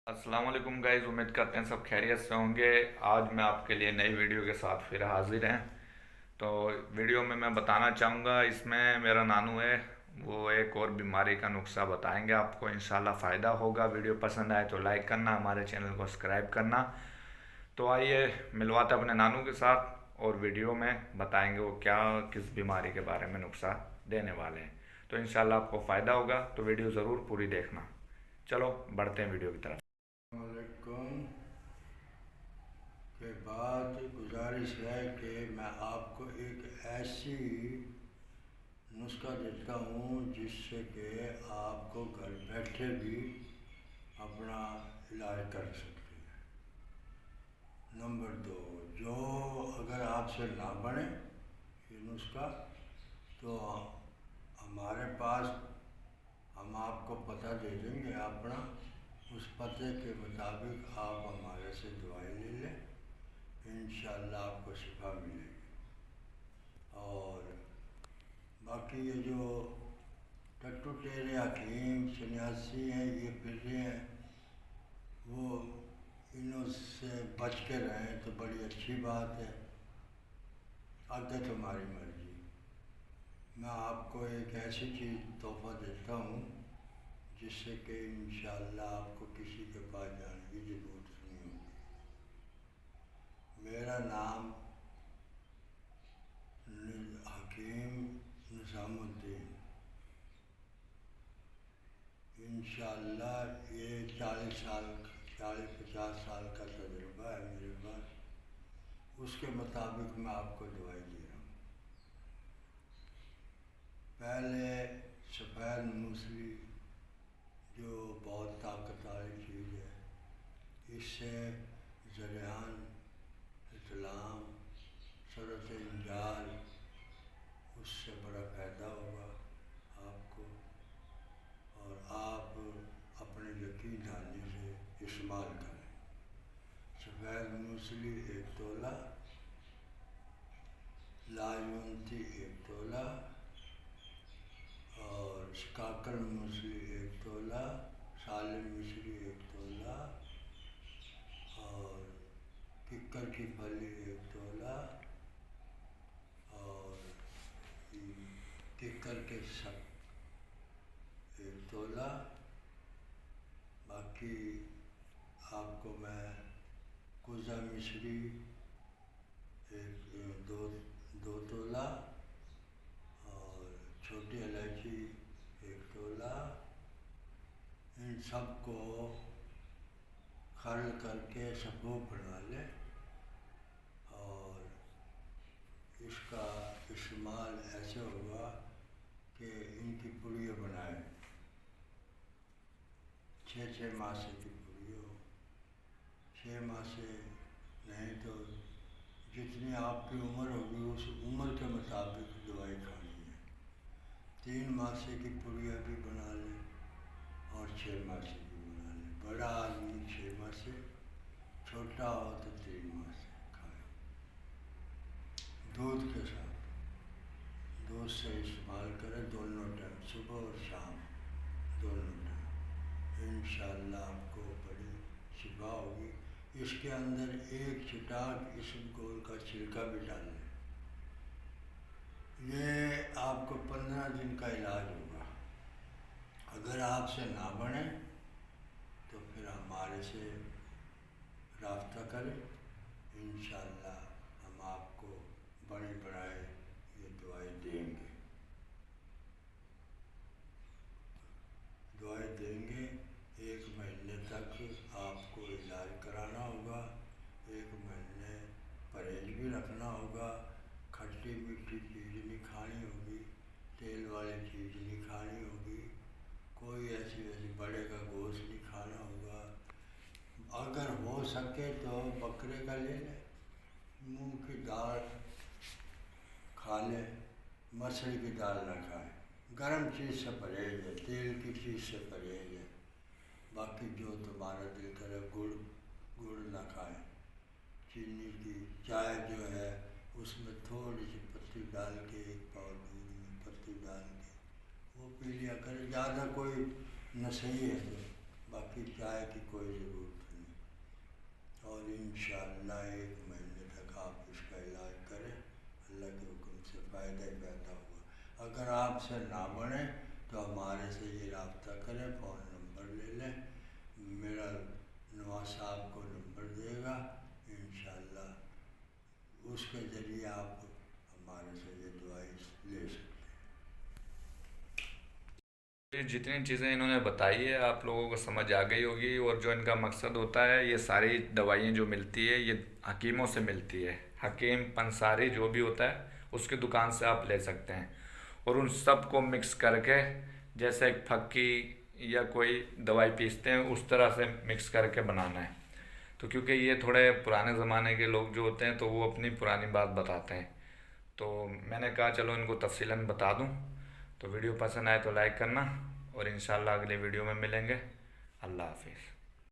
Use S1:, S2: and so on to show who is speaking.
S1: السلام علیکم گائز، امید کرتے ہیں سب خیریت سے ہوں گے۔ آج میں آپ کے لیے نئی ویڈیو کے ساتھ پھر حاضر ہیں۔ تو ویڈیو میں بتانا چاہوں گا، اس میں میرا نانو ہے، وہ ایک اور بیماری کا نسخہ بتائیں گے آپ کو، انشاءاللہ فائدہ ہوگا۔ ویڈیو پسند آئے تو لائک کرنا، ہمارے چینل کو سبسکرائب کرنا۔ تو آئیے ملواتے اپنے نانو کے ساتھ، اور ویڈیو میں بتائیں گے وہ کیا کس بیماری کے بارے میں نسخہ دینے والے ہیں۔ تو انشاءاللہ آپ کو فائدہ ہوگا، تو ویڈیو ضرور پوری دیکھنا۔ چلو بڑھتے ہیں ویڈیو کی طرف۔
S2: السلام علیکم کے بعد گزارش ہے کہ میں آپ کو ایک ایسی نسخہ دیتا ہوں جس سے کہ آپ کو گھر بیٹھے بھی اپنا علاج کر سکتے ہیں۔ نمبر 2، جو اگر آپ سے نہ بنے یہ نسخہ تو ہمارے پاس ہم آپ کو پتہ دے دیں گے اپنا، اس پتے کے مطابق آپ ہمارے سے دوائی لے لیں، انشاءاللہ آپ کو شفا ملے گی۔ اور باقی یہ جو ٹٹو ٹیرے حکیم سنیاسی ہیں یہ پھر رہے ہیں، وہ انہوں سے بچ کے رہیں تو بڑی اچھی بات ہے، آگے تمہاری مرضی۔ میں آپ کو ایک ایسی چیز تحفہ دیتا ہوں جس سے کہ انشاءاللہ آپ کو کسی کے پاس جانے کی ضرورت نہیں ہوگی۔ میرا نام حکیم نظام الدین، انشاءاللہ یہ 40-50 سال کا تجربہ ہے میرے پاس، اس کے مطابق میں آپ کو دوائی دے رہا ہوں۔ پہلے سفید موسلی جو بہت طاقت والی چیز ہے، اس سے ذریعان اطلام، صورت انجال، اس سے بڑا فائدہ ہوگا آپ کو، اور آپ اپنے یقین دہانی سے استعمال کریں۔ سفید موسلی 1 تولہ، لاجونتی 1 تولہ، اور شکاکر موسلی 1 تولہ، سالم مصری 1 تولہ، اور ککر کی پھلی 1 تولہ، اور ککر کے سب 1 تولہ۔ باقی آپ کو میں کوزہ مصری 2 تولہ، اور چھوٹی الائچی 1 تولہ، ان سب کو خل کر کے سبوک بنا لیں، اور اس کا استعمال ایسے ہوگا کہ ان کی پڑیاں بنائیں، 6 ماہ سے کی پوری ہو، 6 ماہ سے نہیں تو جتنی آپ کی عمر ہوگی اس عمر کے مطابق دوائی کھانی ہے۔ 3 ماہ سے کی پوریاں بھی بنا لیں اور 6 ماہ سے بھی بنا لیں۔ بڑا آدمی 6 ماہ سے، چھوٹا ہو تو 3 ماہ سے کھائیں، دودھ کے ساتھ، دودھ سے استعمال کریں دونوں ٹائم، صبح اور شام دونوں ٹائم، انشاءاللہ آپ کو بڑی شفا ہوگی۔ اس کے اندر ایک چٹاک اسبگول کا چھلکا بھی ڈال لیں، یہ آپ کو 15 دن کا علاج ہوگا۔ اگر آپ سے نہ بنے تو پھر ہمارے سے رابطہ کریں، انشاءاللہ ہم آپ کو بڑی بڑھائے یہ دوائی دیں گے، دوائی دیں گے۔ 1 مہینے تک آپ کو علاج کرانا ہوگا، 1 مہینے پرہیز بھی رکھنا ہوگا، کھٹی میٹھی چیز نہیں کھانی ہوگی، تیل والی چیز نہیں کھانی ہوگی، کوئی ایسی بڑے کا گوشت نہیں کھانا ہوگا۔ اگر ہو سکے تو بکرے کا لے لیں، مونگ کی دال کھا لیں، مسر کی دال نہ کھائیں، گرم چیز سے پرہیز ہے، تیل کی چیز سے پرہیز ہے۔ باقی جو تمہارا دل کرے، گڑ نہ کھائیں، چینی کی چائے جو ہے اس میں تھوڑی سی پتی ڈال کے، 1 پاؤ دودھ میں پتی ڈال کے وہ پی لیا کرے، زیادہ کوئی نہ صحیح ہے تو باقی چائے کی کوئی ضرورت نہیں، اور انشاءاللہ 1 مہینے تک آپ اس کا علاج کریں، اللہ کے حکم سے فائدہ ہی پیدا ہوگا۔ اگر آپ سے نہ بنے تو ہمارے سے یہ رابطہ کریں، فون نمبر لے لیں، میرا نواز صاحب کو نمبر دے گا، انشاءاللہ اس کے ذریعے آپ ہمارے سے یہ دوائی لے سکتے ہیں۔
S1: یہ جتنی چیزیں انہوں نے بتائی ہے آپ لوگوں کو سمجھ آ گئی ہوگی، اور جو ان کا مقصد ہوتا ہے یہ ساری دوائیں جو ملتی ہے یہ حکیموں سے ملتی ہے، حکیم پنساری جو بھی ہوتا ہے اس کی دکان سے آپ لے سکتے ہیں، اور ان سب کو مکس کر کے جیسے ایک پھکی یا کوئی دوائی پیستے ہیں اس طرح سے مکس کر کے بنانا ہے۔ تو کیونکہ یہ تھوڑے پرانے زمانے کے لوگ جو ہوتے ہیں تو وہ اپنی پرانی بات بتاتے ہیں، تو میں نے کہا چلو ان کو تفصیلاً بتا دوں۔ تو ویڈیو پسند آئے تو لائک کرنا، اور انشاءاللہ اگلے ویڈیو میں ملیں گے۔ اللہ حافظ۔